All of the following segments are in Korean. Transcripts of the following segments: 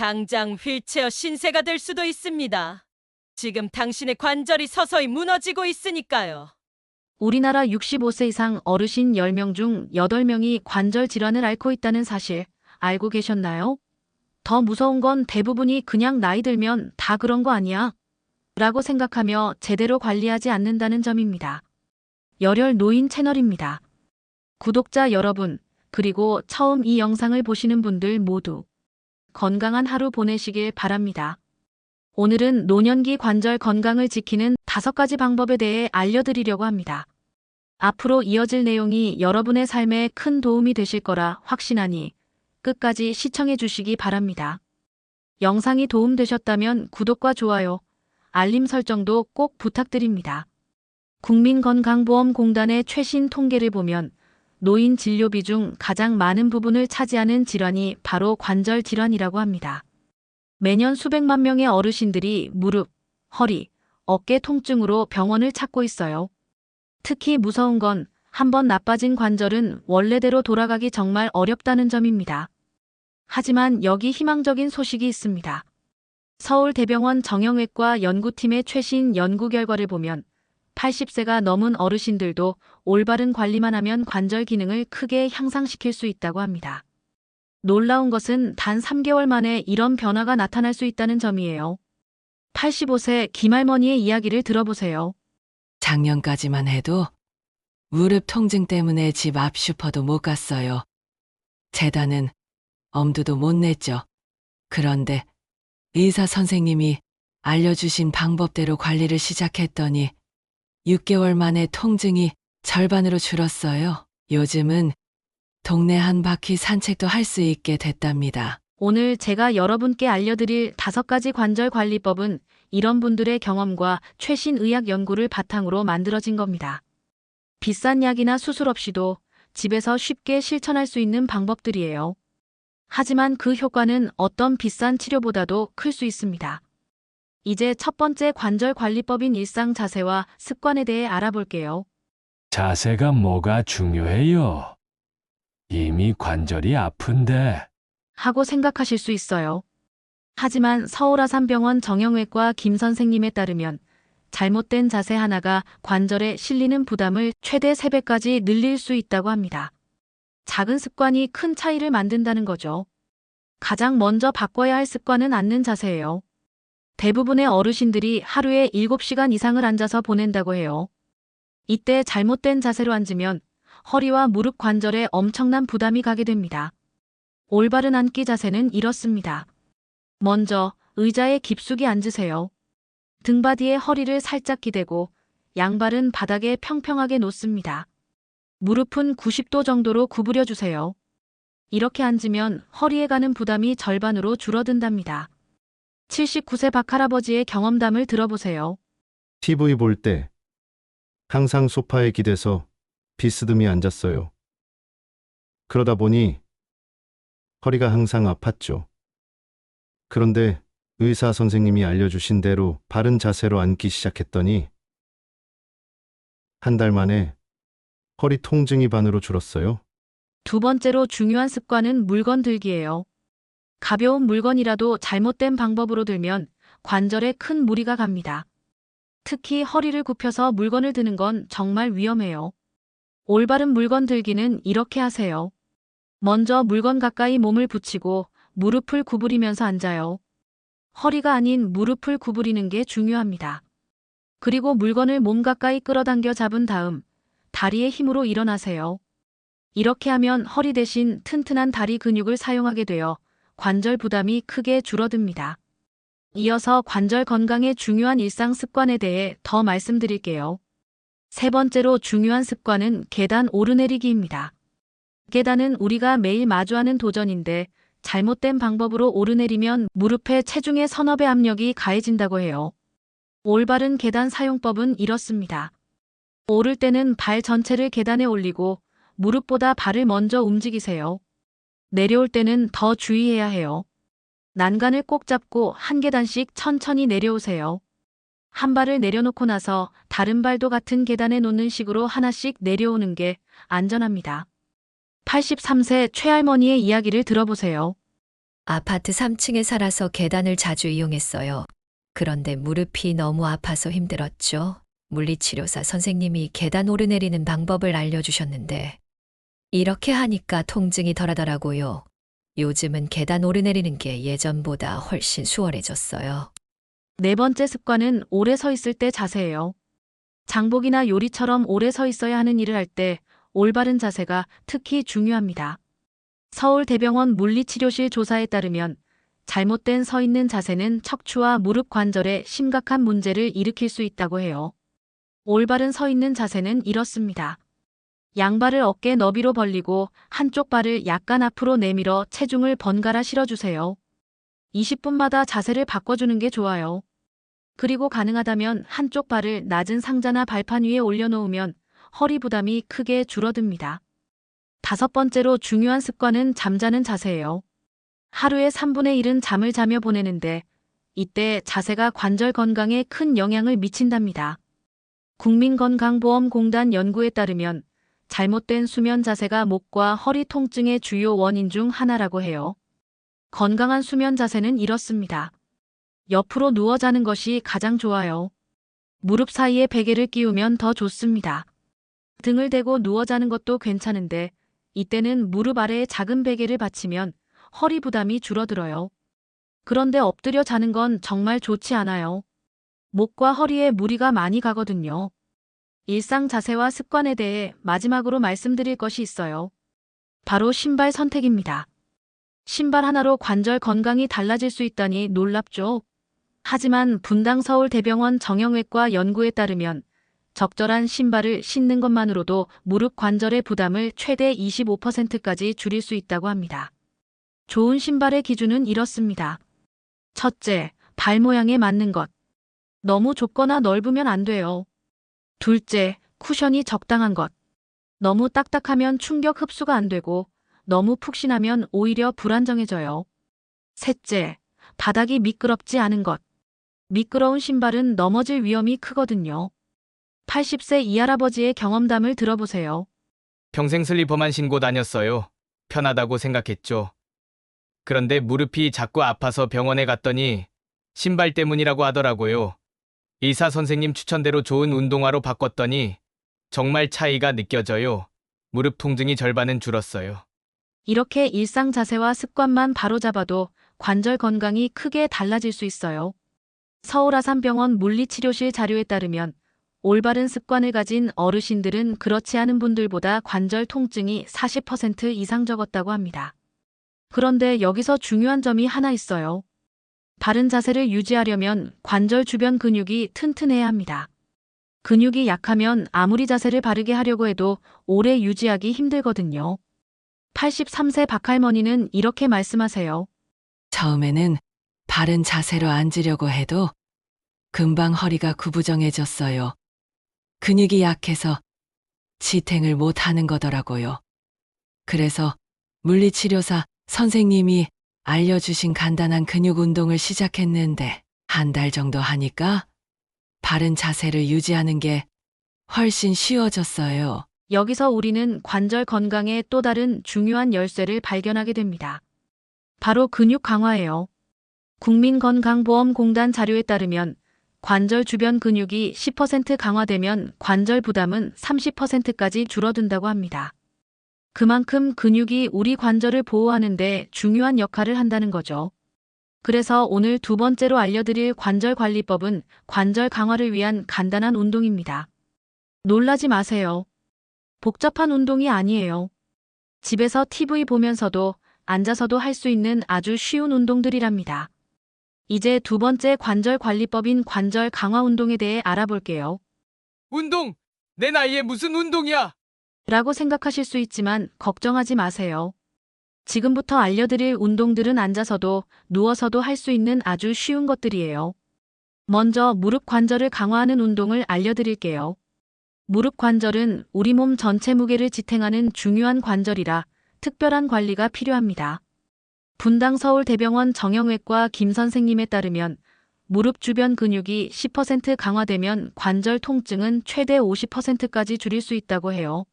당장 휠체어 신세가 될 수도 있습니다. 지금 당신의 관절이 서서히 무너지고 있으니까요. 우리나라 65세 이상 어르신 10명 중 8명이 관절 질환을 앓고 있다는 사실 알고 계셨나요? 더 무서운 건 대부분이 그냥 나이 들면 다 그런 거 아니야? 라고 생각하며 제대로 관리하지 않는다는 점입니다. 열혈 노인 채널입니다. 구독자 여러분, 그리고 처음 이 영상을 보시는 분들 모두 건강한 하루 보내시길 바랍니다. 오늘은 노년기 관절 건강을 지키는 5가지 방법에 대해 알려드리려고 합니다. 앞으로 이어질 내용이 여러분의 삶에 큰 도움이 되실 거라 확신하니 끝까지 시청해 주시기 바랍니다. 영상이 도움되셨다면 구독과 좋아요, 알림 설정도 꼭 부탁드립니다. 국민건강보험공단의 최신 통계를 보면 노인 진료비 중 가장 많은 부분을 차지하는 질환이 바로 관절 질환이라고 합니다. 매년 수백만 명의 어르신들이 무릎, 허리, 어깨 통증으로 병원을 찾고 있어요. 특히 무서운 건 한번 나빠진 관절은 원래대로 돌아가기 정말 어렵다는 점입니다. 하지만 여기 희망적인 소식이 있습니다. 서울대병원 정형외과 연구팀의 최신 연구 결과를 보면 80세가 넘은 어르신들도 올바른 관리만 하면 관절 기능을 크게 향상시킬 수 있다고 합니다. 놀라운 것은 단 3개월 만에 이런 변화가 나타날 수 있다는 점이에요. 85세 김할머니의 이야기를 들어보세요. 작년까지만 해도 무릎 통증 때문에 집 앞 슈퍼도 못 갔어요. 재단은 엄두도 못 냈죠. 그런데 의사 선생님이 알려주신 방법대로 관리를 시작했더니 6개월 만에 통증이 절반으로 줄었어요. 요즘은 동네 한 바퀴 산책도 할 수 있게 됐답니다. 오늘 제가 여러분께 알려드릴 5가지 관절 관리법은 이런 분들의 경험과 최신 의학 연구를 바탕으로 만들어진 겁니다. 비싼 약이나 수술 없이도 집에서 쉽게 실천할 수 있는 방법들이에요. 하지만 그 효과는 어떤 비싼 치료보다도 클 수 있습니다. 이제 첫 번째 관절 관리법인 일상 자세와 습관에 대해 알아볼게요. 자세가 뭐가 중요해요? 이미 관절이 아픈데. 하고 생각하실 수 있어요. 하지만 서울아산병원 정형외과 김 선생님에 따르면 잘못된 자세 하나가 관절에 실리는 부담을 최대 3배까지 늘릴 수 있다고 합니다. 작은 습관이 큰 차이를 만든다는 거죠. 가장 먼저 바꿔야 할 습관은 앉는 자세예요. 대부분의 어르신들이 하루에 7시간 이상을 앉아서 보낸다고 해요. 이때 잘못된 자세로 앉으면 허리와 무릎 관절에 엄청난 부담이 가게 됩니다. 올바른 앉기 자세는 이렇습니다. 먼저 의자에 깊숙이 앉으세요. 등받이에 허리를 살짝 기대고 양발은 바닥에 평평하게 놓습니다. 무릎은 90도 정도로 구부려 주세요. 이렇게 앉으면 허리에 가는 부담이 절반으로 줄어든답니다. 79세 박할아버지의 경험담을 들어보세요. TV 볼 때 항상 소파에 기대서 비스듬히 앉았어요. 그러다 보니 허리가 항상 아팠죠. 그런데 의사 선생님이 알려주신 대로 바른 자세로 앉기 시작했더니 한 달 만에 허리 통증이 반으로 줄었어요. 두 번째로 중요한 습관은 물건 들기예요. 가벼운 물건이라도 잘못된 방법으로 들면 관절에 큰 무리가 갑니다. 특히 허리를 굽혀서 물건을 드는 건 정말 위험해요. 올바른 물건 들기는 이렇게 하세요. 먼저 물건 가까이 몸을 붙이고 무릎을 구부리면서 앉아요. 허리가 아닌 무릎을 구부리는 게 중요합니다. 그리고 물건을 몸 가까이 끌어당겨 잡은 다음 다리의 힘으로 일어나세요. 이렇게 하면 허리 대신 튼튼한 다리 근육을 사용하게 되어 관절 부담이 크게 줄어듭니다. 이어서 관절 건강에 중요한 일상 습관에 대해 더 말씀드릴게요. 세 번째로 중요한 습관은 계단 오르내리기입니다. 계단은 우리가 매일 마주하는 도전인데 잘못된 방법으로 오르내리면 무릎에 체중의 서너 배 압력이 가해진다고 해요. 올바른 계단 사용법은 이렇습니다. 오를 때는 발 전체를 계단에 올리고 무릎보다 발을 먼저 움직이세요. 내려올 때는 더 주의해야 해요. 난간을 꼭 잡고 한 계단씩 천천히 내려오세요. 한 발을 내려놓고 나서 다른 발도 같은 계단에 놓는 식으로 하나씩 내려오는 게 안전합니다. 83세 최할머니의 이야기를 들어보세요. 아파트 3층에 살아서 계단을 자주 이용했어요. 그런데 무릎이 너무 아파서 힘들었죠. 물리치료사 선생님이 계단 오르내리는 방법을 알려주셨는데 이렇게 하니까 통증이 덜하더라고요. 요즘은 계단 오르내리는 게 예전보다 훨씬 수월해졌어요. 네 번째 습관은 오래 서 있을 때 자세예요. 장복이나 요리처럼 오래 서 있어야 하는 일을 할 때 올바른 자세가 특히 중요합니다. 서울대병원 물리치료실 조사에 따르면 잘못된 서 있는 자세는 척추와 무릎 관절에 심각한 문제를 일으킬 수 있다고 해요. 올바른 서 있는 자세는 이렇습니다. 양발을 어깨 너비로 벌리고 한쪽 발을 약간 앞으로 내밀어 체중을 번갈아 실어주세요. 20분마다 자세를 바꿔주는 게 좋아요. 그리고 가능하다면 한쪽 발을 낮은 상자나 발판 위에 올려놓으면 허리 부담이 크게 줄어듭니다. 다섯 번째로 중요한 습관은 잠자는 자세예요. 하루에 3분의 1은 잠을 자며 보내는데 이때 자세가 관절 건강에 큰 영향을 미친답니다. 국민건강보험공단 연구에 따르면 잘못된 수면 자세가 목과 허리 통증의 주요 원인 중 하나라고 해요. 건강한 수면 자세는 이렇습니다. 옆으로 누워 자는 것이 가장 좋아요. 무릎 사이에 베개를 끼우면 더 좋습니다. 등을 대고 누워 자는 것도 괜찮은데 이때는 무릎 아래에 작은 베개를 받치면 허리 부담이 줄어들어요. 그런데 엎드려 자는 건 정말 좋지 않아요. 목과 허리에 무리가 많이 가거든요. 일상 자세와 습관에 대해 마지막으로 말씀드릴 것이 있어요. 바로 신발 선택입니다. 신발 하나로 관절 건강이 달라질 수 있다니 놀랍죠? 하지만 분당 서울대병원 정형외과 연구에 따르면 적절한 신발을 신는 것만으로도 무릎 관절의 부담을 최대 25%까지 줄일 수 있다고 합니다. 좋은 신발의 기준은 이렇습니다. 첫째, 발 모양에 맞는 것. 너무 좁거나 넓으면 안 돼요. 둘째, 쿠션이 적당한 것. 너무 딱딱하면 충격 흡수가 안 되고 너무 푹신하면 오히려 불안정해져요. 셋째, 바닥이 미끄럽지 않은 것. 미끄러운 신발은 넘어질 위험이 크거든요. 80세 이 할아버지의 경험담을 들어보세요. 평생 슬리퍼만 신고 다녔어요. 편하다고 생각했죠. 그런데 무릎이 자꾸 아파서 병원에 갔더니 신발 때문이라고 하더라고요. 의사 선생님 추천대로 좋은 운동화로 바꿨더니 정말 차이가 느껴져요. 무릎 통증이 절반은 줄었어요. 이렇게 일상 자세와 습관만 바로잡아도 관절 건강이 크게 달라질 수 있어요. 서울아산병원 물리치료실 자료에 따르면 올바른 습관을 가진 어르신들은 그렇지 않은 분들보다 관절 통증이 40% 이상 적었다고 합니다. 그런데 여기서 중요한 점이 하나 있어요. 바른 자세를 유지하려면 관절 주변 근육이 튼튼해야 합니다. 근육이 약하면 아무리 자세를 바르게 하려고 해도 오래 유지하기 힘들거든요. 83세 박할머니는 이렇게 말씀하세요. 처음에는 바른 자세로 앉으려고 해도 금방 허리가 구부정해졌어요. 근육이 약해서 지탱을 못 하는 거더라고요. 그래서 물리치료사 선생님이 알려주신 간단한 근육 운동을 시작했는데 한 달 정도 하니까 바른 자세를 유지하는 게 훨씬 쉬워졌어요. 여기서 우리는 관절 건강의 또 다른 중요한 열쇠를 발견하게 됩니다. 바로 근육 강화예요. 국민건강보험공단 자료에 따르면 관절 주변 근육이 10% 강화되면 관절 부담은 30%까지 줄어든다고 합니다. 그만큼 근육이 우리 관절을 보호하는 데 중요한 역할을 한다는 거죠. 그래서 오늘 두 번째로 알려드릴 관절 관리법은 관절 강화를 위한 간단한 운동입니다. 놀라지 마세요. 복잡한 운동이 아니에요. 집에서 TV 보면서도 앉아서도 할 수 있는 아주 쉬운 운동들이랍니다. 이제 두 번째 관절 관리법인 관절 강화 운동에 대해 알아볼게요. 운동! 내 나이에 무슨 운동이야! 라고 생각하실 수 있지만 걱정하지 마세요. 지금부터 알려드릴 운동들은 앉아서도 누워서도 할 수 있는 아주 쉬운 것들이에요. 먼저 무릎 관절을 강화하는 운동을 알려드릴게요. 무릎 관절은 우리 몸 전체 무게를 지탱하는 중요한 관절이라 특별한 관리가 필요합니다. 분당 서울대병원 정형외과 김 선생님에 따르면 무릎 주변 근육이 10% 강화되면 관절 통증은 최대 50%까지 줄일 수 있다고 해요.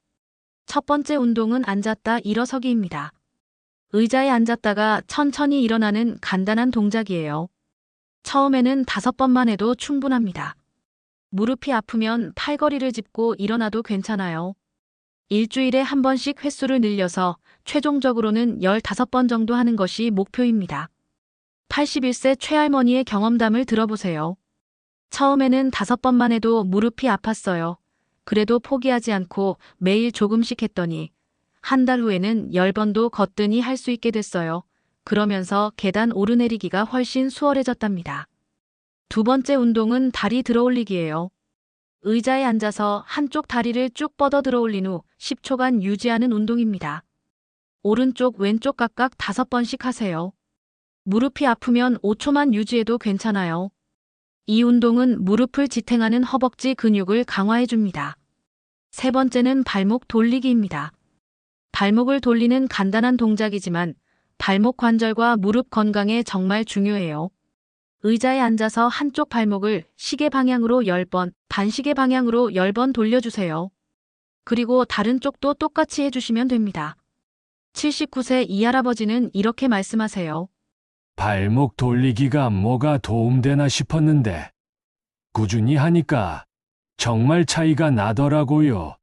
첫 번째 운동은 앉았다 일어서기입니다. 의자에 앉았다가 천천히 일어나는 간단한 동작이에요. 처음에는 5번만 해도 충분합니다. 무릎이 아프면 팔걸이를 짚고 일어나도 괜찮아요. 일주일에 한 번씩 횟수를 늘려서 최종적으로는 15번 정도 하는 것이 목표입니다. 81세 최할머니의 경험담을 들어보세요. 처음에는 5번만 해도 무릎이 아팠어요. 그래도 포기하지 않고 매일 조금씩 했더니 한 달 후에는 10번도 거뜬히 할 수 있게 됐어요. 그러면서 계단 오르내리기가 훨씬 수월해졌답니다. 두 번째 운동은 다리 들어올리기예요. 의자에 앉아서 한쪽 다리를 쭉 뻗어 들어올린 후 10초간 유지하는 운동입니다. 오른쪽, 왼쪽 각각 5번씩 하세요. 무릎이 아프면 5초만 유지해도 괜찮아요. 이 운동은 무릎을 지탱하는 허벅지 근육을 강화해 줍니다. 세 번째는 발목 돌리기입니다. 발목을 돌리는 간단한 동작이지만 발목 관절과 무릎 건강에 정말 중요해요. 의자에 앉아서 한쪽 발목을 시계 방향으로 10번, 반시계 방향으로 10번 돌려주세요. 그리고 다른 쪽도 똑같이 해주시면 됩니다. 79세 이 할아버지는 이렇게 말씀하세요. 발목 돌리기가 뭐가 도움되나 싶었는데 꾸준히 하니까 정말 차이가 나더라고요.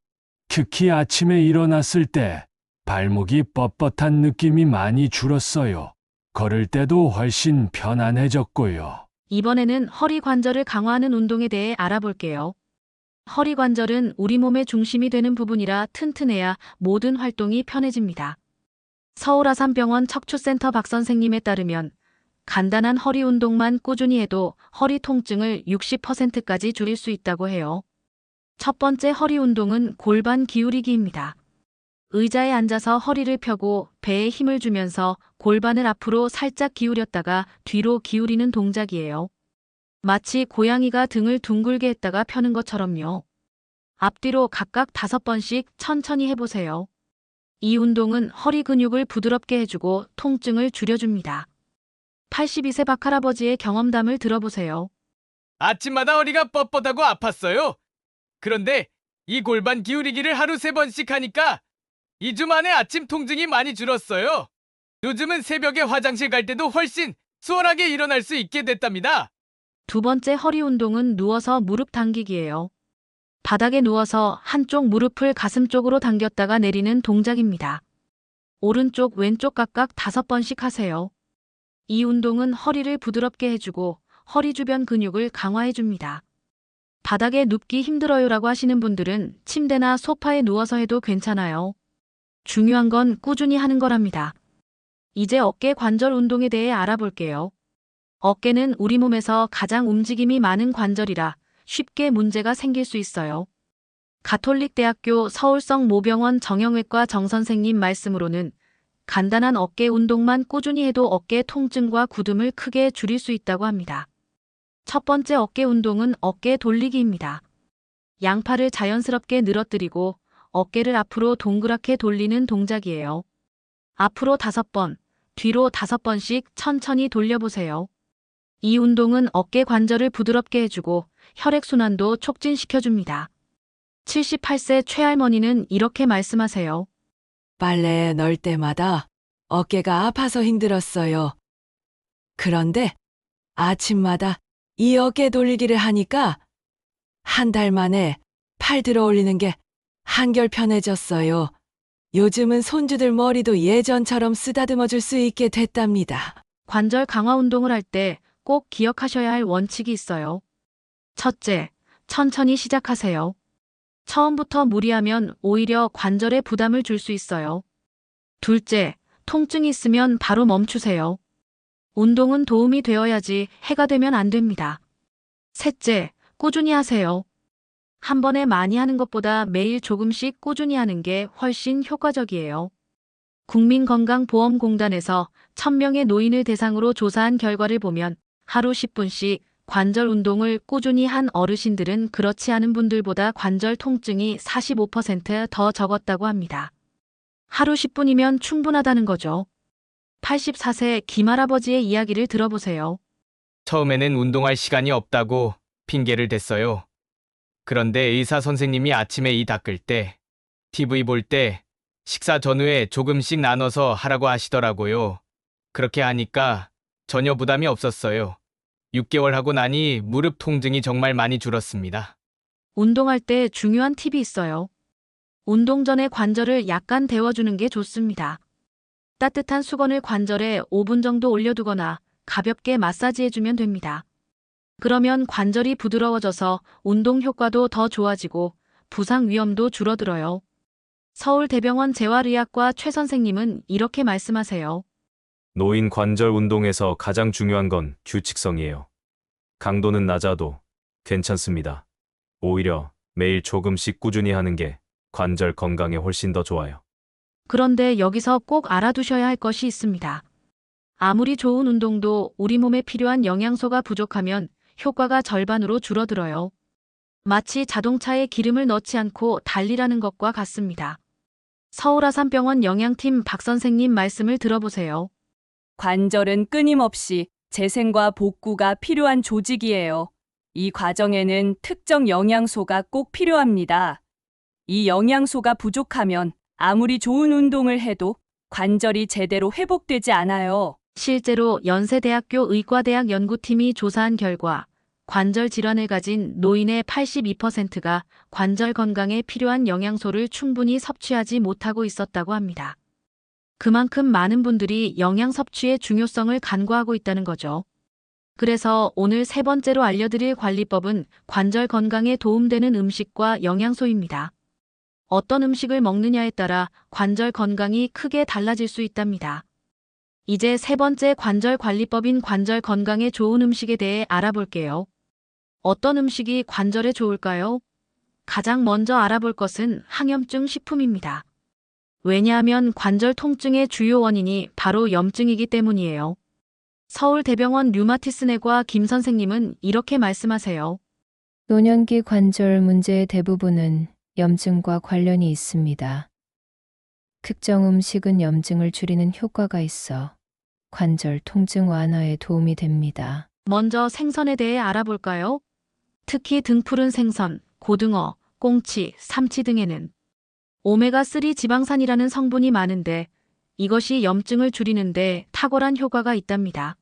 특히 아침에 일어났을 때 발목이 뻣뻣한 느낌이 많이 줄었어요. 걸을 때도 훨씬 편안해졌고요. 이번에는 허리 관절을 강화하는 운동에 대해 알아볼게요. 허리 관절은 우리 몸의 중심이 되는 부분이라 튼튼해야 모든 활동이 편해집니다. 서울아산병원 척추센터 박 선생님에 따르면 간단한 허리 운동만 꾸준히 해도 허리 통증을 60%까지 줄일 수 있다고 해요. 첫 번째 허리 운동은 골반 기울이기입니다. 의자에 앉아서 허리를 펴고 배에 힘을 주면서 골반을 앞으로 살짝 기울였다가 뒤로 기울이는 동작이에요. 마치 고양이가 등을 둥글게 했다가 펴는 것처럼요. 앞뒤로 각각 5번씩 천천히 해보세요. 이 운동은 허리 근육을 부드럽게 해주고 통증을 줄여줍니다. 82세 박할아버지의 경험담을 들어보세요. 아침마다 허리가 뻣뻣하고 아팠어요. 그런데 이 골반 기울이기를 하루 3번씩 하니까 2주 만에 아침 통증이 많이 줄었어요. 요즘은 새벽에 화장실 갈 때도 훨씬 수월하게 일어날 수 있게 됐답니다. 두 번째 허리 운동은 누워서 무릎 당기기예요. 바닥에 누워서 한쪽 무릎을 가슴 쪽으로 당겼다가 내리는 동작입니다. 오른쪽, 왼쪽 각각 5번씩 하세요. 이 운동은 허리를 부드럽게 해주고 허리 주변 근육을 강화해줍니다. 바닥에 눕기 힘들어요라고 하시는 분들은 침대나 소파에 누워서 해도 괜찮아요. 중요한 건 꾸준히 하는 거랍니다. 이제 어깨 관절 운동에 대해 알아볼게요. 어깨는 우리 몸에서 가장 움직임이 많은 관절이라 쉽게 문제가 생길 수 있어요. 가톨릭대학교 서울성 모병원 정형외과 정선생님 말씀으로는 간단한 어깨 운동만 꾸준히 해도 어깨 통증과 굳음을 크게 줄일 수 있다고 합니다. 첫 번째 어깨 운동은 어깨 돌리기입니다. 양팔을 자연스럽게 늘어뜨리고 어깨를 앞으로 동그랗게 돌리는 동작이에요. 앞으로 5번, 뒤로 5번씩 천천히 돌려보세요. 이 운동은 어깨 관절을 부드럽게 해주고 혈액순환도 촉진시켜줍니다. 78세 최할머니는 이렇게 말씀하세요. 빨래 넣을 때마다 어깨가 아파서 힘들었어요. 그런데 아침마다 이 어깨 돌리기를 하니까 한 달 만에 팔 들어 올리는 게 한결 편해졌어요. 요즘은 손주들 머리도 예전처럼 쓰다듬어 줄 수 있게 됐답니다. 관절 강화 운동을 할 때 꼭 기억하셔야 할 원칙이 있어요. 첫째, 천천히 시작하세요. 처음부터 무리하면 오히려 관절에 부담을 줄 수 있어요. 둘째, 통증이 있으면 바로 멈추세요. 운동은 도움이 되어야지 해가 되면 안 됩니다. 셋째, 꾸준히 하세요. 한 번에 많이 하는 것보다 매일 조금씩 꾸준히 하는 게 훨씬 효과적이에요. 국민건강보험공단에서 1000명의 노인을 대상으로 조사한 결과를 보면 하루 10분씩 관절 운동을 꾸준히 한 어르신들은 그렇지 않은 분들보다 관절 통증이 45% 더 적었다고 합니다. 하루 10분이면 충분하다는 거죠. 84세 김할아버지의 이야기를 들어보세요. 처음에는 운동할 시간이 없다고 핑계를 댔어요. 그런데 의사 선생님이 아침에 이 닦을 때, TV 볼 때, 식사 전후에 조금씩 나눠서 하라고 하시더라고요. 그렇게 하니까 전혀 부담이 없었어요. 6개월 하고 나니 무릎 통증이 정말 많이 줄었습니다. 운동할 때 중요한 팁이 있어요. 운동 전에 관절을 약간 데워주는 게 좋습니다. 따뜻한 수건을 관절에 5분 정도 올려두거나 가볍게 마사지해주면 됩니다. 그러면 관절이 부드러워져서 운동 효과도 더 좋아지고 부상 위험도 줄어들어요. 서울대병원 재활의학과 최 선생님은 이렇게 말씀하세요. 노인 관절 운동에서 가장 중요한 건 규칙성이에요. 강도는 낮아도 괜찮습니다. 오히려 매일 조금씩 꾸준히 하는 게 관절 건강에 훨씬 더 좋아요. 그런데 여기서 꼭 알아두셔야 할 것이 있습니다. 아무리 좋은 운동도 우리 몸에 필요한 영양소가 부족하면 효과가 절반으로 줄어들어요. 마치 자동차에 기름을 넣지 않고 달리라는 것과 같습니다. 서울아산병원 영양팀 박 선생님 말씀을 들어보세요. 관절은 끊임없이 재생과 복구가 필요한 조직이에요. 이 과정에는 특정 영양소가 꼭 필요합니다. 이 영양소가 부족하면 아무리 좋은 운동을 해도 관절이 제대로 회복되지 않아요. 실제로 연세대학교 의과대학 연구팀이 조사한 결과 관절 질환을 가진 노인의 82%가 관절 건강에 필요한 영양소를 충분히 섭취하지 못하고 있었다고 합니다. 그만큼 많은 분들이 영양 섭취의 중요성을 간과하고 있다는 거죠. 그래서 오늘 세 번째로 알려드릴 관리법은 관절 건강에 도움되는 음식과 영양소입니다. 어떤 음식을 먹느냐에 따라 관절 건강이 크게 달라질 수 있답니다. 이제 세 번째 관절 관리법인 관절 건강에 좋은 음식에 대해 알아볼게요. 어떤 음식이 관절에 좋을까요? 가장 먼저 알아볼 것은 항염증 식품입니다. 왜냐하면 관절 통증의 주요 원인이 바로 염증이기 때문이에요. 서울대병원 류마티스내과 김 선생님은 이렇게 말씀하세요. 노년기 관절 문제의 대부분은 염증과 관련이 있습니다. 특정 음식은 염증을 줄이는 효과가 있어 관절 통증 완화에 도움이 됩니다. 먼저 생선에 대해 알아볼까요? 특히 등푸른 생선, 고등어, 꽁치, 삼치 등에는 오메가3 지방산이라는 성분이 많은데 이것이 염증을 줄이는데 탁월한 효과가 있답니다.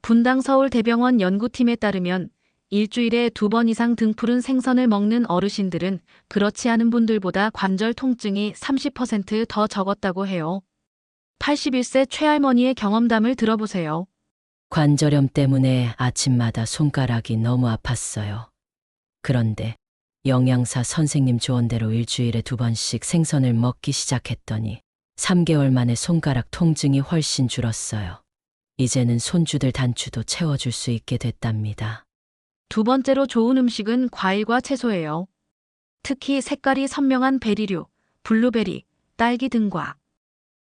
분당 서울대병원 연구팀에 따르면 일주일에 2번 이상 등푸른 생선을 먹는 어르신들은 그렇지 않은 분들보다 관절 통증이 30% 더 적었다고 해요. 81세 최할머니의 경험담을 들어보세요. 관절염 때문에 아침마다 손가락이 너무 아팠어요. 그런데 영양사 선생님 조언대로 일주일에 2번씩 생선을 먹기 시작했더니 3개월 만에 손가락 통증이 훨씬 줄었어요. 이제는 손주들 단추도 채워줄 수 있게 됐답니다. 두 번째로 좋은 음식은 과일과 채소예요. 특히 색깔이 선명한 베리류, 블루베리, 딸기 등과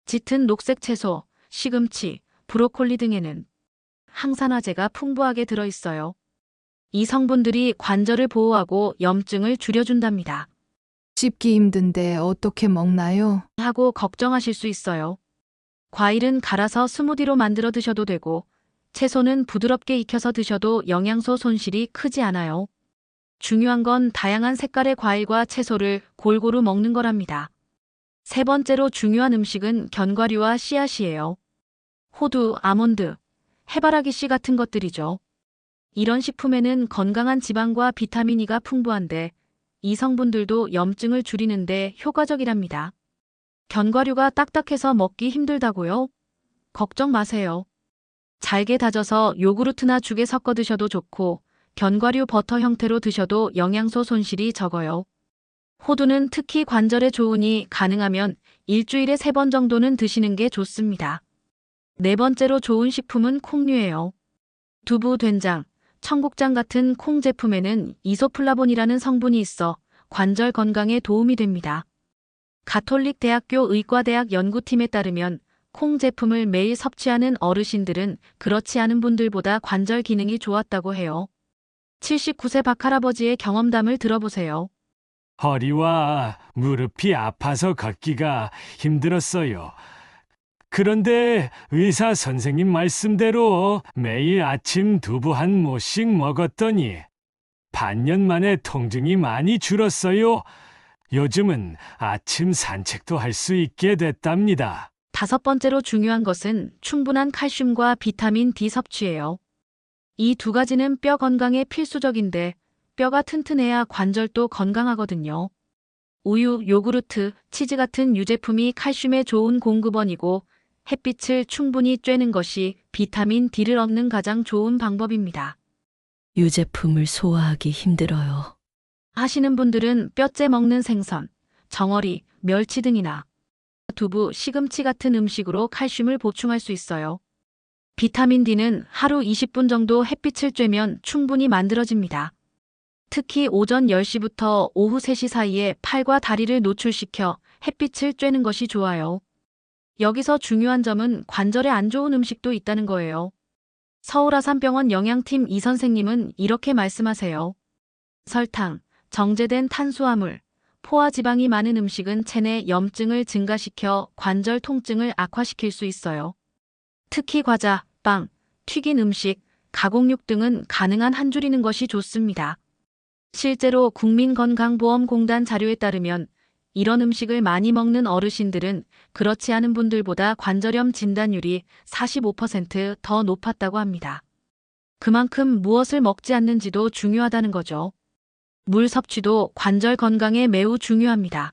짙은 녹색 채소, 시금치, 브로콜리 등에는 항산화제가 풍부하게 들어있어요. 이 성분들이 관절을 보호하고 염증을 줄여준답니다. 씹기 힘든데 어떻게 먹나요? 하고 걱정하실 수 있어요. 과일은 갈아서 스무디로 만들어 드셔도 되고 채소는 부드럽게 익혀서 드셔도 영양소 손실이 크지 않아요. 중요한 건 다양한 색깔의 과일과 채소를 골고루 먹는 거랍니다. 세 번째로 중요한 음식은 견과류와 씨앗이에요. 호두, 아몬드, 해바라기 씨 같은 것들이죠. 이런 식품에는 건강한 지방과 비타민 E가 풍부한데 이 성분들도 염증을 줄이는데 효과적이랍니다. 견과류가 딱딱해서 먹기 힘들다고요? 걱정 마세요. 잘게 다져서 요구르트나 죽에 섞어 드셔도 좋고 견과류 버터 형태로 드셔도 영양소 손실이 적어요. 호두는 특히 관절에 좋으니 가능하면 일주일에 3번 정도는 드시는 게 좋습니다. 네 번째로 좋은 식품은 콩류예요. 두부, 된장, 청국장 같은 콩 제품에는 이소플라본이라는 성분이 있어 관절 건강에 도움이 됩니다. 가톨릭 대학교 의과대학 연구팀에 따르면 콩 제품을 매일 섭취하는 어르신들은 그렇지 않은 분들보다 관절 기능이 좋았다고 해요. 79세 박할아버지의 경험담을 들어보세요. 허리와 무릎이 아파서 걷기가 힘들었어요. 그런데 의사 선생님 말씀대로 매일 아침 두부 한 모씩 먹었더니 반년 만에 통증이 많이 줄었어요. 요즘은 아침 산책도 할 수 있게 됐답니다. 5번째로 중요한 것은 충분한 칼슘과 비타민 D 섭취예요. 이 두 가지는 뼈 건강에 필수적인데 뼈가 튼튼해야 관절도 건강하거든요. 우유, 요구르트, 치즈 같은 유제품이 칼슘의 좋은 공급원이고 햇빛을 충분히 쬐는 것이 비타민 D를 얻는 가장 좋은 방법입니다. 유제품을 소화하기 힘들어요. 하시는 분들은 뼈째 먹는 생선, 정어리, 멸치 등이나 두부, 시금치 같은 음식으로 칼슘을 보충할 수 있어요. 비타민 D는 하루 20분 정도 햇빛을 쬐면 충분히 만들어집니다. 특히 오전 10시부터 오후 3시 사이에 팔과 다리를 노출시켜 햇빛을 쬐는 것이 좋아요. 여기서 중요한 점은 관절에 안 좋은 음식도 있다는 거예요. 서울아산병원 영양팀 이 선생님은 이렇게 말씀하세요. 설탕, 정제된 탄수화물, 포화지방이 많은 음식은 체내 염증을 증가시켜 관절 통증을 악화시킬 수 있어요. 특히 과자, 빵, 튀긴 음식, 가공육 등은 가능한 한 줄이는 것이 좋습니다. 실제로 국민건강보험공단 자료에 따르면 이런 음식을 많이 먹는 어르신들은 그렇지 않은 분들보다 관절염 진단율이 45% 높았다고 합니다. 그만큼 무엇을 먹지 않는지도 중요하다는 거죠. 물 섭취도 관절 건강에 매우 중요합니다.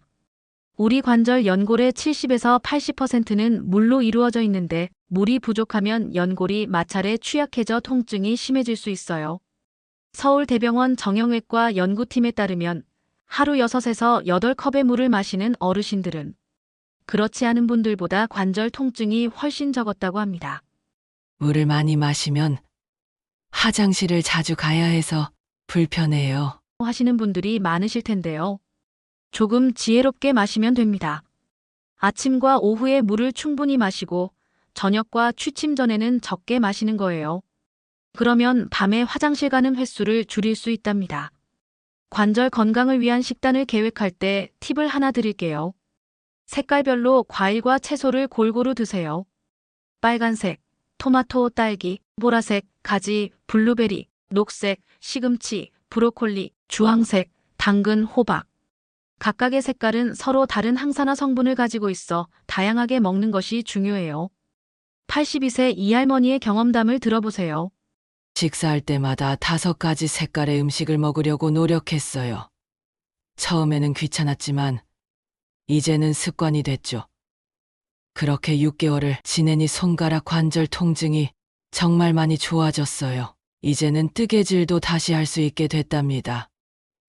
우리 관절 연골의 70에서 80%는 물로 이루어져 있는데 물이 부족하면 연골이 마찰에 취약해져 통증이 심해질 수 있어요. 서울대병원 정형외과 연구팀에 따르면 하루 6에서 8컵의 물을 마시는 어르신들은 그렇지 않은 분들보다 관절 통증이 훨씬 적었다고 합니다. 물을 많이 마시면 화장실을 자주 가야 해서 불편해요. 하시는 분들이 많으실 텐데요. 조금 지혜롭게 마시면 됩니다. 아침과 오후에 물을 충분히 마시고 저녁과 취침 전에는 적게 마시는 거예요. 그러면 밤에 화장실 가는 횟수를 줄일 수 있답니다. 관절 건강을 위한 식단을 계획할 때 팁을 하나 드릴게요. 색깔별로 과일과 채소를 골고루 드세요. 빨간색, 토마토, 딸기, 보라색, 가지, 블루베리, 녹색, 시금치, 브로콜리, 주황색, 당근, 호박. 각각의 색깔은 서로 다른 항산화 성분을 가지고 있어 다양하게 먹는 것이 중요해요. 82세 이 할머니의 경험담을 들어보세요. 식사할 때마다 5가지 색깔의 음식을 먹으려고 노력했어요. 처음에는 귀찮았지만 이제는 습관이 됐죠. 그렇게 6개월을 지내니 손가락 관절 통증이 정말 많이 좋아졌어요. 이제는 뜨개질도 다시 할 수 있게 됐답니다.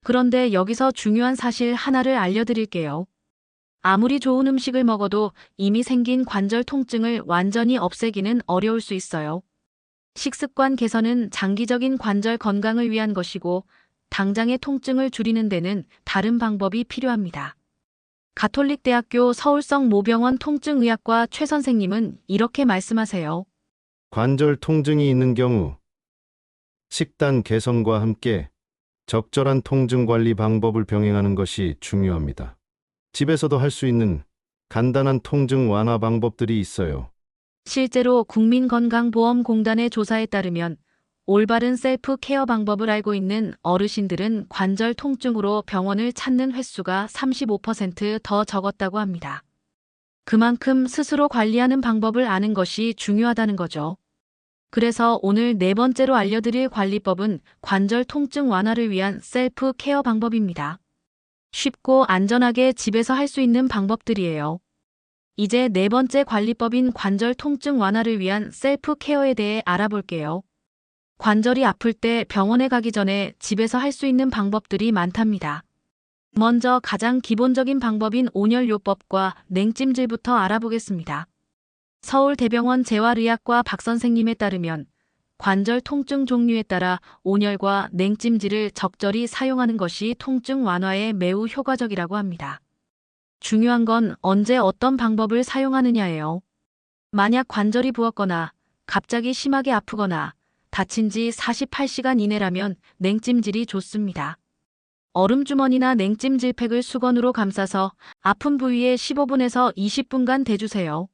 그런데 여기서 중요한 사실 하나를 알려드릴게요. 아무리 좋은 음식을 먹어도 이미 생긴 관절 통증을 완전히 없애기는 어려울 수 있어요. 식습관 개선은 장기적인 관절 건강을 위한 것이고 당장의 통증을 줄이는 데는 다른 방법이 필요합니다. 가톨릭대학교 서울성 모병원 통증의학과 최 선생님은 이렇게 말씀하세요. 관절 통증이 있는 경우 식단 개선과 함께 적절한 통증 관리 방법을 병행하는 것이 중요합니다. 집에서도 할 수 있는 간단한 통증 완화 방법들이 있어요. 실제로 국민건강보험공단의 조사에 따르면 올바른 셀프 케어 방법을 알고 있는 어르신들은 관절 통증으로 병원을 찾는 횟수가 35% 적었다고 합니다. 그만큼 스스로 관리하는 방법을 아는 것이 중요하다는 거죠. 그래서 오늘 4번째로 알려드릴 관리법은 관절 통증 완화를 위한 셀프 케어 방법입니다. 쉽고 안전하게 집에서 할 수 있는 방법들이에요. 이제 4번째 관리법인 관절 통증 완화를 위한 셀프 케어에 대해 알아볼게요. 관절이 아플 때 병원에 가기 전에 집에서 할 수 있는 방법들이 많답니다. 먼저 가장 기본적인 방법인 온열요법과 냉찜질부터 알아보겠습니다. 서울대병원 재활의학과 박 선생님에 따르면 관절 통증 종류에 따라 온열과 냉찜질을 적절히 사용하는 것이 통증 완화에 매우 효과적이라고 합니다. 중요한 건 언제 어떤 방법을 사용하느냐예요. 만약 관절이 부었거나 갑자기 심하게 아프거나 다친 지 48시간 이내라면 냉찜질이 좋습니다. 얼음주머니나 냉찜질팩을 수건으로 감싸서 아픈 부위에 15분에서 20분간 대주세요.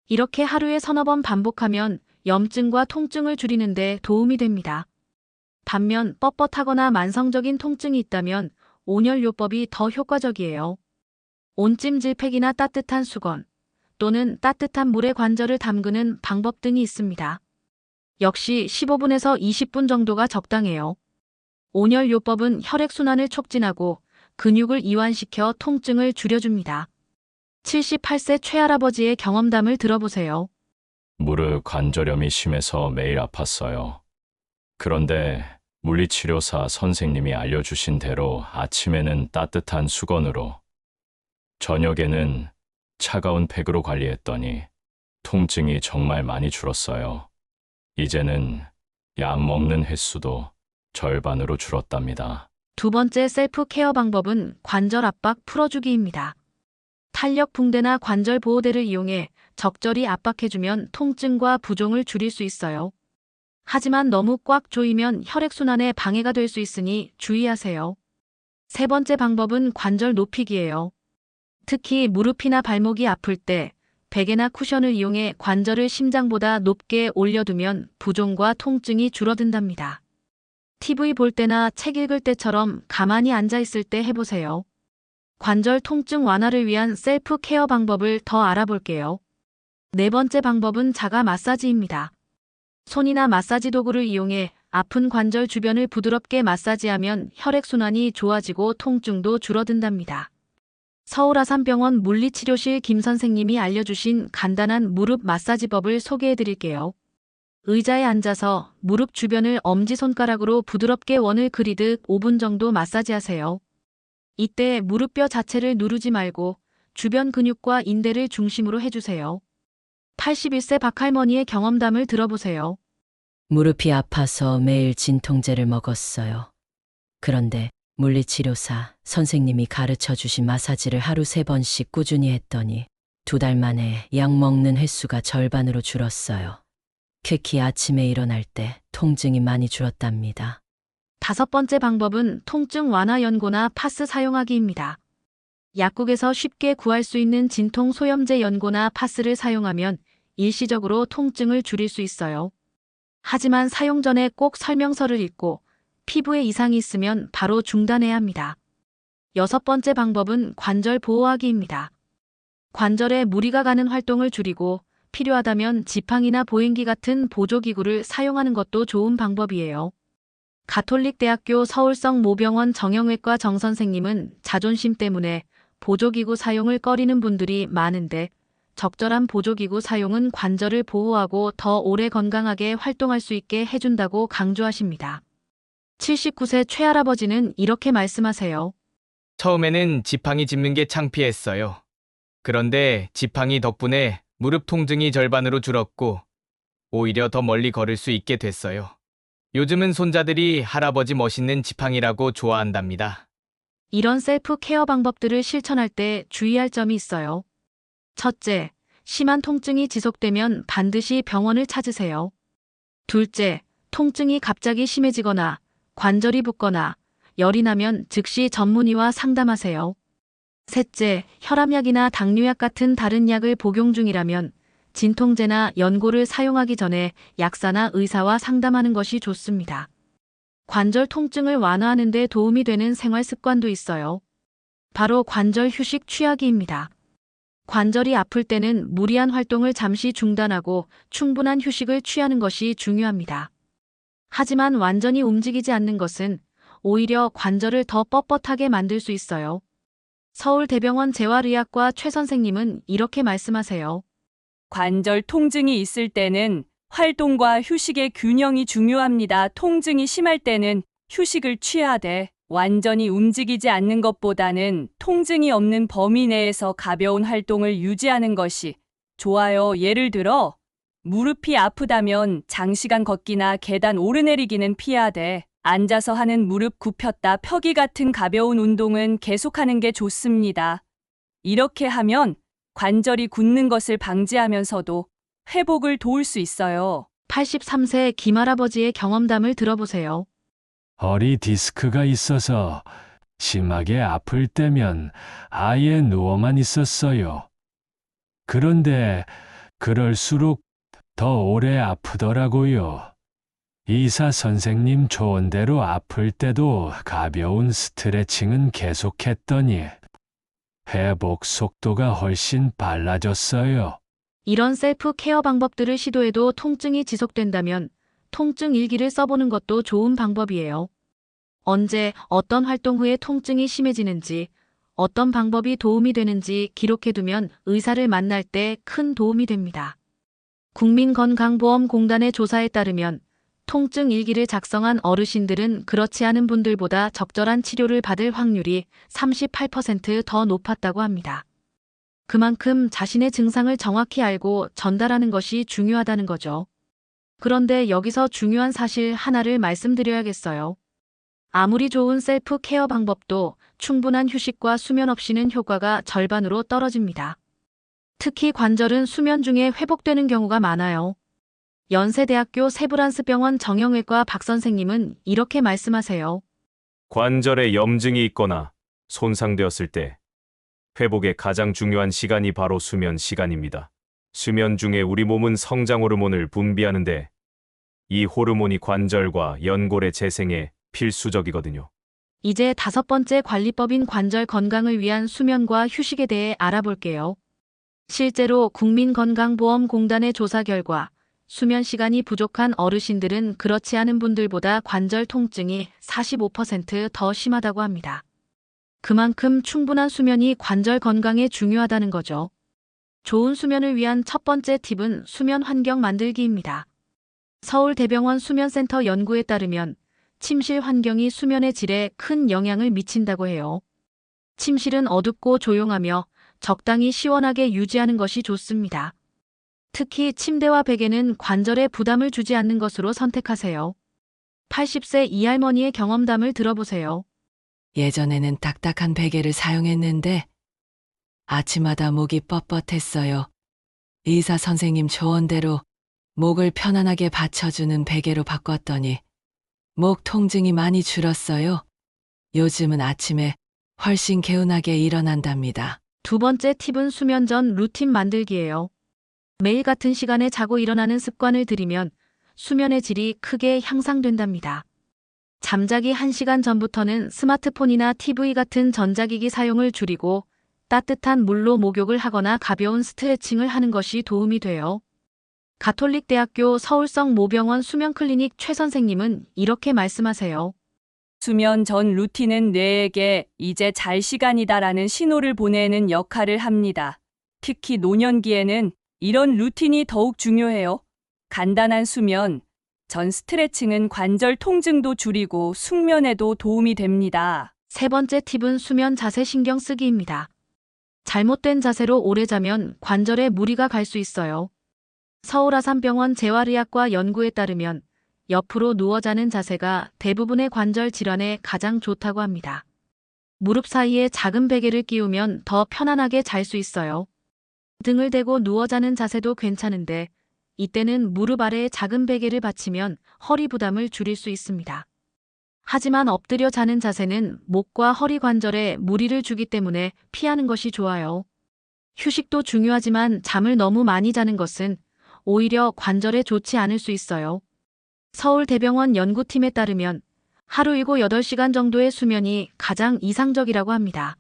이렇게 하루에 서너 번 반복하면 염증과 통증을 줄이는 데 도움이 됩니다. 반면 뻣뻣하거나 만성적인 통증이 있다면 온열요법이 더 효과적이에요. 온찜질팩이나 따뜻한 수건 또는 따뜻한 물에 관절을 담그는 방법 등이 있습니다. 역시 15분에서 20분 정도가 적당해요. 온열요법은 혈액순환을 촉진하고 근육을 이완시켜 통증을 줄여줍니다. 78세 최할아버지의 경험담을 들어보세요. 무릎 관절염이 심해서 매일 아팠어요. 그런데 물리치료사 선생님이 알려주신 대로 아침에는 따뜻한 수건으로, 저녁에는 차가운 팩으로 관리했더니 통증이 정말 많이 줄었어요. 이제는 약 먹는 횟수도 절반으로 줄었답니다. 두 번째 셀프 케어 방법은 관절 압박 풀어주기입니다. 탄력 붕대나 관절 보호대를 이용해 적절히 압박해주면 통증과 부종을 줄일 수 있어요. 하지만 너무 꽉 조이면 혈액순환에 방해가 될 수 있으니 주의하세요. 세 번째 방법은 관절 높이기예요. 특히 무릎이나 발목이 아플 때 베개나 쿠션을 이용해 관절을 심장보다 높게 올려두면 부종과 통증이 줄어든답니다. TV 볼 때나 책 읽을 때처럼 가만히 앉아 있을 때 해보세요. 관절 통증 완화를 위한 셀프 케어 방법을 더 알아볼게요. 네 번째 방법은 자가 마사지입니다. 손이나 마사지 도구를 이용해 아픈 관절 주변을 부드럽게 마사지하면 혈액순환이 좋아지고 통증도 줄어든답니다. 서울아산병원 물리치료실 김 선생님이 알려주신 간단한 무릎 마사지법을 소개해드릴게요. 의자에 앉아서 무릎 주변을 엄지손가락으로 부드럽게 원을 그리듯 5분 정도 마사지하세요. 이때 무릎뼈 자체를 누르지 말고 주변 근육과 인대를 중심으로 해주세요. 81세 박할머니의 경험담을 들어보세요. 무릎이 아파서 매일 진통제를 먹었어요. 그런데 물리치료사 선생님이 가르쳐 주신 마사지를 하루 3번씩 꾸준히 했더니 2달 만에 약 먹는 횟수가 절반으로 줄었어요. 특히 아침에 일어날 때 통증이 많이 줄었답니다. 다섯 번째 방법은 통증 완화 연고나 파스 사용하기입니다. 약국에서 쉽게 구할 수 있는 진통 소염제 연고나 파스를 사용하면 일시적으로 통증을 줄일 수 있어요. 하지만 사용 전에 꼭 설명서를 읽고 피부에 이상이 있으면 바로 중단해야 합니다. 여섯 번째 방법은 관절 보호하기입니다. 관절에 무리가 가는 활동을 줄이고 필요하다면 지팡이나 보행기 같은 보조기구를 사용하는 것도 좋은 방법이에요. 가톨릭대학교 서울성 모병원 정형외과 정 선생님은 자존심 때문에 보조기구 사용을 꺼리는 분들이 많은데 적절한 보조기구 사용은 관절을 보호하고 더 오래 건강하게 활동할 수 있게 해준다고 강조하십니다. 79세 최할아버지는 이렇게 말씀하세요. 처음에는 지팡이 짚는 게 창피했어요. 그런데 지팡이 덕분에 무릎 통증이 절반으로 줄었고 오히려 더 멀리 걸을 수 있게 됐어요. 요즘은 손자들이 할아버지 멋있는 지팡이라고 좋아한답니다. 이런 셀프 케어 방법들을 실천할 때 주의할 점이 있어요. 첫째, 심한 통증이 지속되면 반드시 병원을 찾으세요. 둘째, 통증이 갑자기 심해지거나 관절이 붓거나 열이 나면 즉시 전문의와 상담하세요. 셋째, 혈압약이나 당뇨약 같은 다른 약을 복용 중이라면 진통제나 연고를 사용하기 전에 약사나 의사와 상담하는 것이 좋습니다. 관절 통증을 완화하는 데 도움이 되는 생활 습관도 있어요. 바로 관절 휴식 취하기입니다. 관절이 아플 때는 무리한 활동을 잠시 중단하고 충분한 휴식을 취하는 것이 중요합니다. 하지만 완전히 움직이지 않는 것은 오히려 관절을 더 뻣뻣하게 만들 수 있어요. 서울대병원 재활의학과 최 선생님은 이렇게 말씀하세요. 관절 통증이 있을 때는 활동과 휴식의 균형이 중요합니다. 통증이 심할 때는 휴식을 취하되 완전히 움직이지 않는 것보다는 통증이 없는 범위 내에서 가벼운 활동을 유지하는 것이 좋아요. 예를 들어 무릎이 아프다면 장시간 걷기나 계단 오르내리기는 피하되 앉아서 하는 무릎 굽혔다 펴기 같은 가벼운 운동은 계속하는 게 좋습니다. 이렇게 하면 관절이 굳는 것을 방지하면서도 회복을 도울 수 있어요. 83세 김할아버지의 경험담을 들어보세요. 허리 디스크가 있어서 심하게 아플 때면 아예 누워만 있었어요. 그런데 그럴수록 더 오래 아프더라고요. 의사 선생님 조언대로 아플 때도 가벼운 스트레칭은 계속했더니 회복 속도가 훨씬 빨라졌어요. 이런 셀프 케어 방법들을 시도해도 통증이 지속된다면 통증 일기를 써보는 것도 좋은 방법이에요. 언제 어떤 활동 후에 통증이 심해지는지, 어떤 방법이 도움이 되는지 기록해두면 의사를 만날 때 큰 도움이 됩니다. 국민건강보험공단의 조사에 따르면 통증 일기를 작성한 어르신들은 그렇지 않은 분들보다 적절한 치료를 받을 확률이 38% 더 높았다고 합니다. 그만큼 자신의 증상을 정확히 알고 전달하는 것이 중요하다는 거죠. 그런데 여기서 중요한 사실 하나를 말씀드려야겠어요. 아무리 좋은 셀프 케어 방법도 충분한 휴식과 수면 없이는 효과가 절반으로 떨어집니다. 특히 관절은 수면 중에 회복되는 경우가 많아요. 연세대학교 세브란스병원 정형외과 박 선생님은 이렇게 말씀하세요. 관절에 염증이 있거나 손상되었을 때 회복의 가장 중요한 시간이 바로 수면 시간입니다. 수면 중에 우리 몸은 성장 호르몬을 분비하는데 이 호르몬이 관절과 연골의 재생에 필수적이거든요. 이제 5번째 관리법인 관절 건강을 위한 수면과 휴식에 대해 알아볼게요. 실제로 국민건강보험공단의 조사 결과 수면 시간이 부족한 어르신들은 그렇지 않은 분들보다 관절 통증이 45% 심하다고 합니다. 그만큼 충분한 수면이 관절 건강에 중요하다는 거죠. 좋은 수면을 위한 첫 번째 팁은 수면 환경 만들기입니다. 서울대병원 수면센터 연구에 따르면 침실 환경이 수면의 질에 큰 영향을 미친다고 해요. 침실은 어둡고 조용하며 적당히 시원하게 유지하는 것이 좋습니다. 특히 침대와 베개는 관절에 부담을 주지 않는 것으로 선택하세요. 80세 이 할머니의 경험담을 들어보세요. 예전에는 딱딱한 베개를 사용했는데 아침마다 목이 뻣뻣했어요. 의사 선생님 조언대로 목을 편안하게 받쳐주는 베개로 바꿨더니 목 통증이 많이 줄었어요. 요즘은 아침에 훨씬 개운하게 일어난답니다. 두 번째 팁은 수면 전 루틴 만들기예요. 매일 같은 시간에 자고 일어나는 습관을 들이면 수면의 질이 크게 향상된답니다. 잠자기 1시간 전부터는 스마트폰이나 TV 같은 전자기기 사용을 줄이고 따뜻한 물로 목욕을 하거나 가벼운 스트레칭을 하는 것이 도움이 돼요. 가톨릭대학교 서울성 모병원 수면클리닉 최 선생님은 이렇게 말씀하세요. 수면 전 루틴은 뇌에게 이제 잘 시간이다라는 신호를 보내는 역할을 합니다. 특히 노년기에는 이런 루틴이 더욱 중요해요. 간단한 수면 전 스트레칭은 관절 통증도 줄이고 숙면에도 도움이 됩니다. 세 번째 팁은 수면 자세 신경 쓰기입니다. 잘못된 자세로 오래 자면 관절에 무리가 갈 수 있어요. 서울아산병원 재활의학과 연구에 따르면 옆으로 누워 자는 자세가 대부분의 관절 질환에 가장 좋다고 합니다. 무릎 사이에 작은 베개를 끼우면 더 편안하게 잘 수 있어요. 등을 대고 누워 자는 자세도 괜찮은데 이때는 무릎 아래에 작은 베개를 받치면 허리 부담을 줄일 수 있습니다. 하지만 엎드려 자는 자세는 목과 허리 관절에 무리를 주기 때문에 피하는 것이 좋아요. 휴식도 중요하지만 잠을 너무 많이 자는 것은 오히려 관절에 좋지 않을 수 있어요. 서울대병원 연구팀에 따르면 하루 7-8시간 정도의 수면이 가장 이상적이라고 합니다.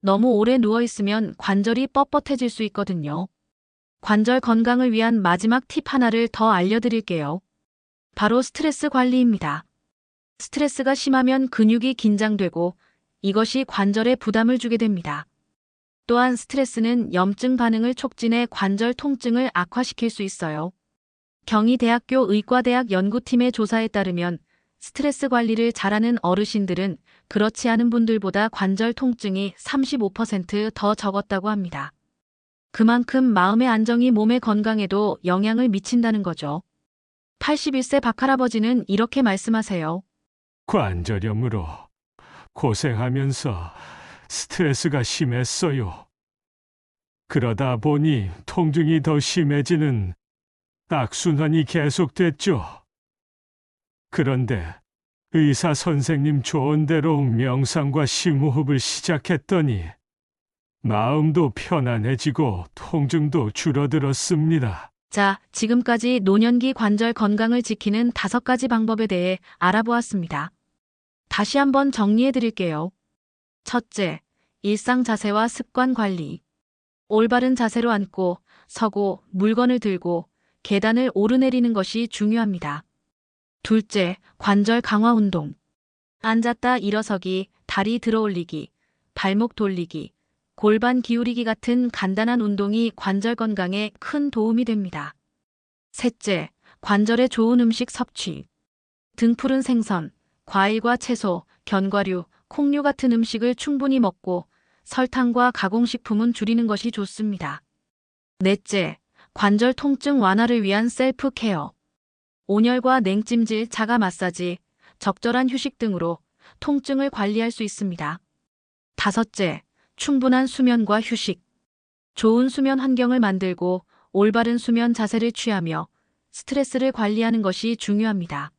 너무 오래 누워있으면 관절이 뻣뻣해질 수 있거든요. 관절 건강을 위한 마지막 팁 하나를 더 알려드릴게요. 바로 스트레스 관리입니다. 스트레스가 심하면 근육이 긴장되고 이것이 관절에 부담을 주게 됩니다. 또한 스트레스는 염증 반응을 촉진해 관절 통증을 악화시킬 수 있어요. 경희대학교 의과대학 연구팀의 조사에 따르면 스트레스 관리를 잘하는 어르신들은 그렇지 않은 분들보다 관절 통증이 35% 적었다고 합니다. 그만큼 마음의 안정이 몸의 건강에도 영향을 미친다는 거죠. 81세 박할아버지는 이렇게 말씀하세요. 관절염으로 고생하면서 스트레스가 심했어요. 그러다 보니 통증이 더 심해지는 악순환이 계속됐죠. 그런데 의사 선생님 조언대로 명상과 심호흡을 시작했더니 마음도 편안해지고 통증도 줄어들었습니다. 자, 지금까지 노년기 관절 건강을 지키는 5가지 방법에 대해 알아보았습니다. 다시 한번 정리해 드릴게요. 첫째, 일상 자세와 습관 관리. 올바른 자세로 앉고, 서고, 물건을 들고, 계단을 오르내리는 것이 중요합니다. 둘째, 관절 강화 운동. 앉았다 일어서기, 다리 들어 올리기, 발목 돌리기, 골반 기울이기 같은 간단한 운동이 관절 건강에 큰 도움이 됩니다. 셋째, 관절에 좋은 음식 섭취. 등푸른 생선, 과일과 채소, 견과류, 콩류 같은 음식을 충분히 먹고 설탕과 가공식품은 줄이는 것이 좋습니다. 넷째, 관절 통증 완화를 위한 셀프 케어. 온열과 냉찜질, 자가 마사지, 적절한 휴식 등으로 통증을 관리할 수 있습니다. 다섯째, 충분한 수면과 휴식. 좋은 수면 환경을 만들고 올바른 수면 자세를 취하며 스트레스를 관리하는 것이 중요합니다.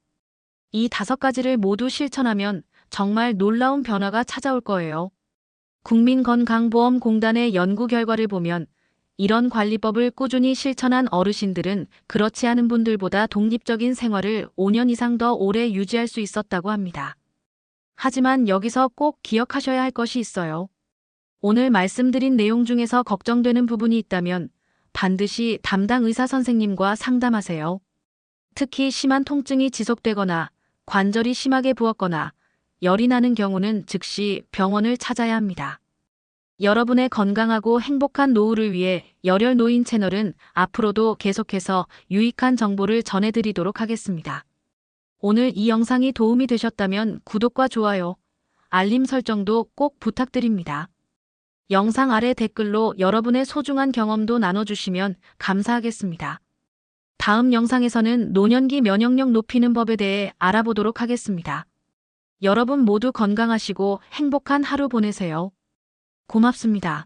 이 5가지를 모두 실천하면 정말 놀라운 변화가 찾아올 거예요. 국민건강보험공단의 연구 결과를 보면 이런 관리법을 꾸준히 실천한 어르신들은 그렇지 않은 분들보다 독립적인 생활을 5년 이상 더 오래 유지할 수 있었다고 합니다. 하지만 여기서 꼭 기억하셔야 할 것이 있어요. 오늘 말씀드린 내용 중에서 걱정되는 부분이 있다면 반드시 담당 의사 선생님과 상담하세요. 특히 심한 통증이 지속되거나 관절이 심하게 부었거나 열이 나는 경우는 즉시 병원을 찾아야 합니다. 여러분의 건강하고 행복한 노후를 위해 열혈 노인 채널은 앞으로도 계속해서 유익한 정보를 전해드리도록 하겠습니다. 오늘 이 영상이 도움이 되셨다면 구독과 좋아요, 알림 설정도 꼭 부탁드립니다. 영상 아래 댓글로 여러분의 소중한 경험도 나눠주시면 감사하겠습니다. 다음 영상에서는 노년기 면역력 높이는 법에 대해 알아보도록 하겠습니다. 여러분 모두 건강하시고 행복한 하루 보내세요. 고맙습니다.